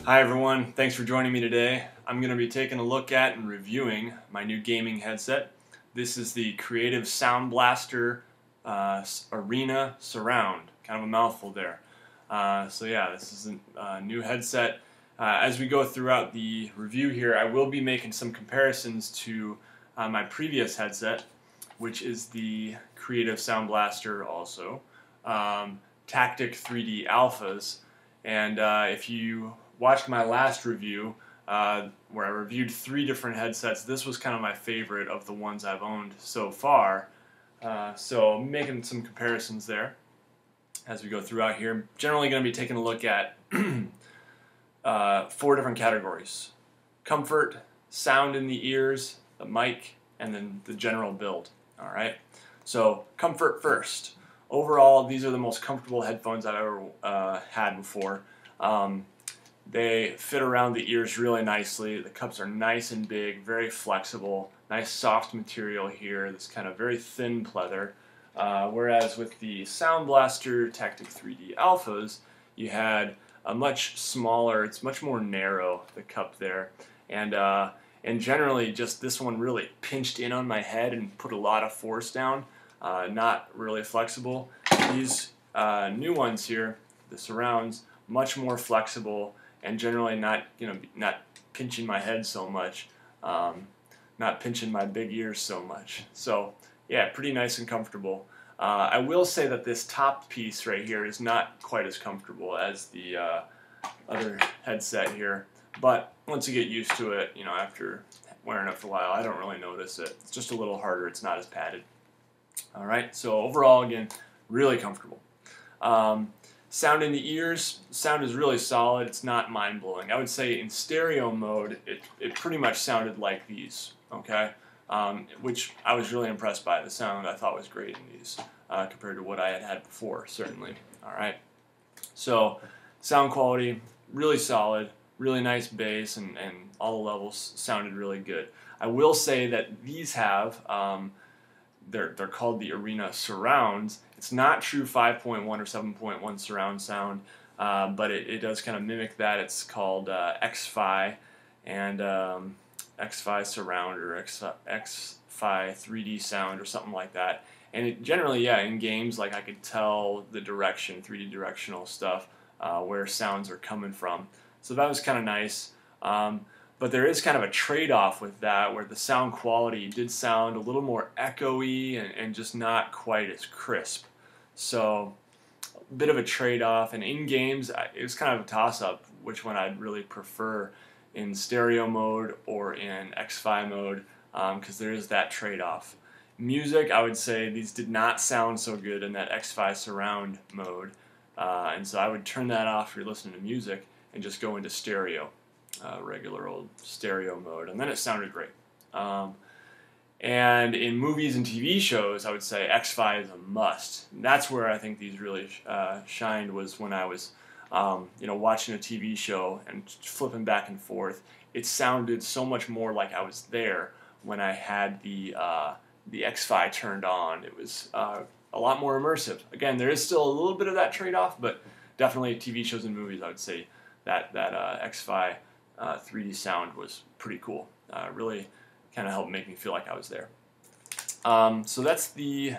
Hi everyone, thanks for joining me today. I'm going to be taking a look at and reviewing my new gaming headset. This is the Creative Sound Blaster Arena Surround. Kind of a mouthful there. This is a new headset. As we go throughout the review here, I will be making some comparisons to my previous headset, which is the Creative Sound Blaster also. Tactic 3D Alphas. And if you watched my last review where I reviewed 3 different headsets, this was kind of my favorite of the ones I've owned so far. So I'm making some comparisons there as we go throughout here. I'm generally going to be taking a look at 4 different categories: comfort, sound in the ears, the mic, and then the general build. Alright, so comfort first. Overall, these are the most comfortable headphones I've ever had before. They fit around the ears really nicely. The cups are nice and big, very flexible, nice soft material here, this kind of very thin pleather. Whereas with the Sound Blaster Tactic 3D Alphas, you had a much smaller, it's much more narrow, the cup there. And generally just this one really pinched in on my head and put a lot of force down, not really flexible. These new ones here, the Surrounds, much more flexible and generally not pinching my head so much, not pinching my big ears so much. So yeah, pretty nice and comfortable. I will say that this top piece right here is not quite as comfortable as the other headset here, but once you get used to it, after wearing it for a while, I don't really notice it. It's just a little harder. It's not as padded. All right, so overall, again, really comfortable. Sound in the ears, sound is really solid. It's not mind-blowing. I would say in stereo mode, it pretty much sounded like these, okay? Which I was really impressed by. The sound I thought was great in these compared to what I had before, certainly. All right, so sound quality, really solid, really nice bass, and all the levels sounded really good. I will say that these have, they're called the Arena Surrounds. It's not true 5.1 or 7.1 surround sound, but it does kind of mimic that. It's called X-Fi and X-Fi Surround or X-Fi 3D Sound or something like that. And it generally, yeah, in games, like I could tell the direction, 3D directional stuff, where sounds are coming from. So that was kind of nice. But there is kind of a trade-off with that, where the sound quality did sound a little more echoey and just not quite as crisp. So a bit of a trade-off. And in games, it was kind of a toss-up which one I'd really prefer in stereo mode or in X-Fi mode, because there is that trade-off. Music, I would say these did not sound so good in that X-Fi surround mode, and so I would turn that off if you're listening to music and just go into stereo. Regular old stereo mode, and then it sounded great. And in movies and TV shows, I would say X-Fi is a must. And that's where I think these really shined, was when I was watching a TV show and flipping back and forth. It sounded so much more like I was there when I had the X-Fi turned on. It was a lot more immersive. Again, there is still a little bit of that trade-off, but definitely TV shows and movies, I would say that X-Fi 3D sound was pretty cool. Really kind of helped make me feel like I was there. So that's the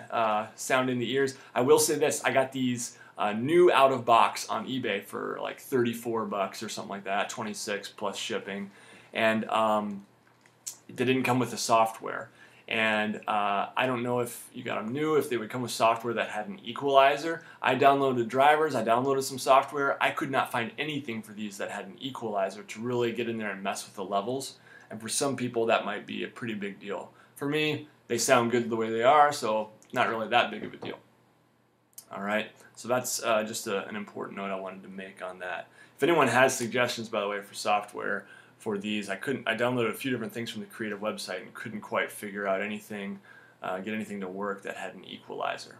sound in the ears. I will say this: I got these new out of box on eBay for like $34 or something like that, 26 plus shipping, and they didn't come with the software. And I don't know if you got them new, if they would come with software that had an equalizer. I downloaded drivers, I downloaded some software. I could not find anything for these that had an equalizer to really get in there and mess with the levels. And for some people, that might be a pretty big deal. For me, they sound good the way they are, so not really that big of a deal. All right, so that's just an important note I wanted to make on that. If anyone has suggestions, by the way, for software for these, I downloaded a few different things from the Creative website and couldn't quite figure out anything, get anything to work that had an equalizer.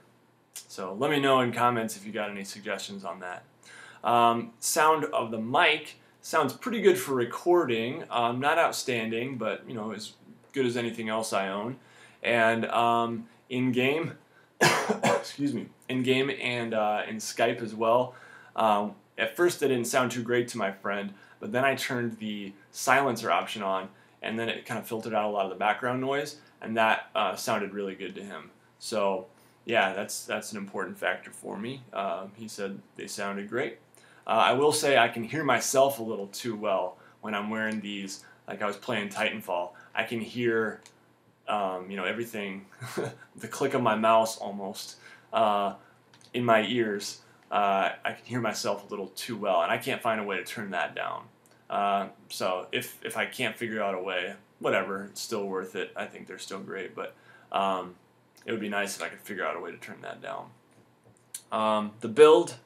So let me know in comments if you got any suggestions on that. Sound of the mic sounds pretty good for recording, not outstanding, but as good as anything else I own. And in game, excuse me, in game and in Skype as well. At first, it didn't sound too great to my friend, but but then I turned the silencer option on, and then it kind of filtered out a lot of the background noise, and that sounded really good to him. So yeah, that's an important factor for me. He said they sounded great. I will say I can hear myself a little too well when I'm wearing these. Like I was playing Titanfall, I can hear everything, the click of my mouse almost in my ears. I can hear myself a little too well, and I can't find a way to turn that down. So if I can't figure out a way, whatever, it's still worth it. I think they're still great, but it would be nice if I could figure out a way to turn that down. The build,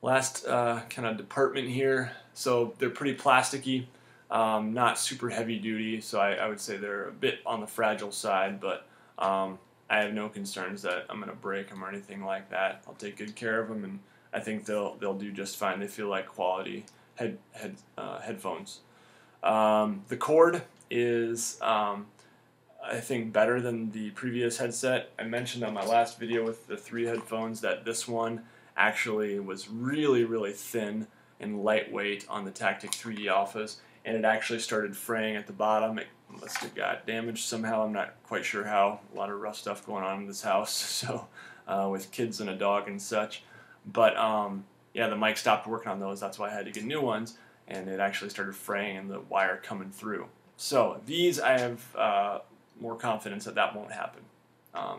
last kind of department here. So they're pretty plasticky, not super heavy duty. So I would say they're a bit on the fragile side, but I have no concerns that I'm going to break them or anything like that. I'll take good care of them, and I think they'll do just fine. They feel like quality headphones. The cord is I think better than the previous headset. I mentioned on my last video with the 3 headphones that this one actually was really, really thin and lightweight on the Tactic 3D Alphas, and it actually started fraying at the bottom. It must have got damaged somehow. I'm not quite sure how. A lot of rough stuff going on in this house, so with kids and a dog and such. But yeah, the mic stopped working on those. That's why I had to get new ones, and it actually started fraying and the wire coming through. So these I have more confidence that won't happen.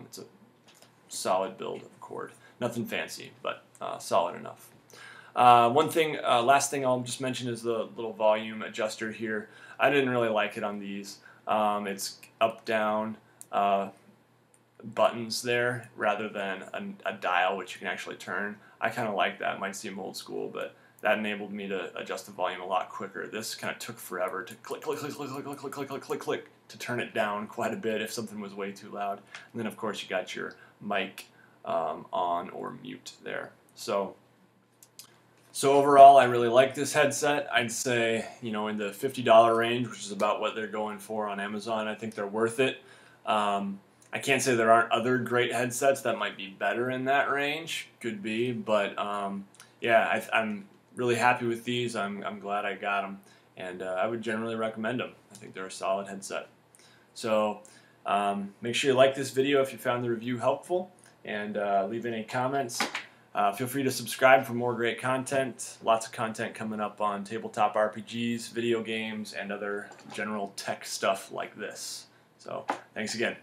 It's a solid build of cord. Nothing fancy, but solid enough. Last thing I'll just mention is the little volume adjuster here. I didn't really like it on these. It's up-down buttons there rather than a dial which you can actually turn. I kind of like that. It might seem old school, but that enabled me to adjust the volume a lot quicker. This kind of took forever to click, click, click, click, click, click, click, click, click, click, to turn it down quite a bit if something was way too loud. And then of course you got your mic on or mute there. So overall, I really like this headset. I'd say, in the $50 range, which is about what they're going for on Amazon, I think they're worth it. I can't say there aren't other great headsets that might be better in that range. Could be, but yeah, I'm really happy with these. I'm glad I got them, and I would generally recommend them. I think they're a solid headset. So make sure you like this video if you found the review helpful, and leave any comments. Feel free to subscribe for more great content. Lots of content coming up on tabletop RPGs, video games, and other general tech stuff like this. So thanks again.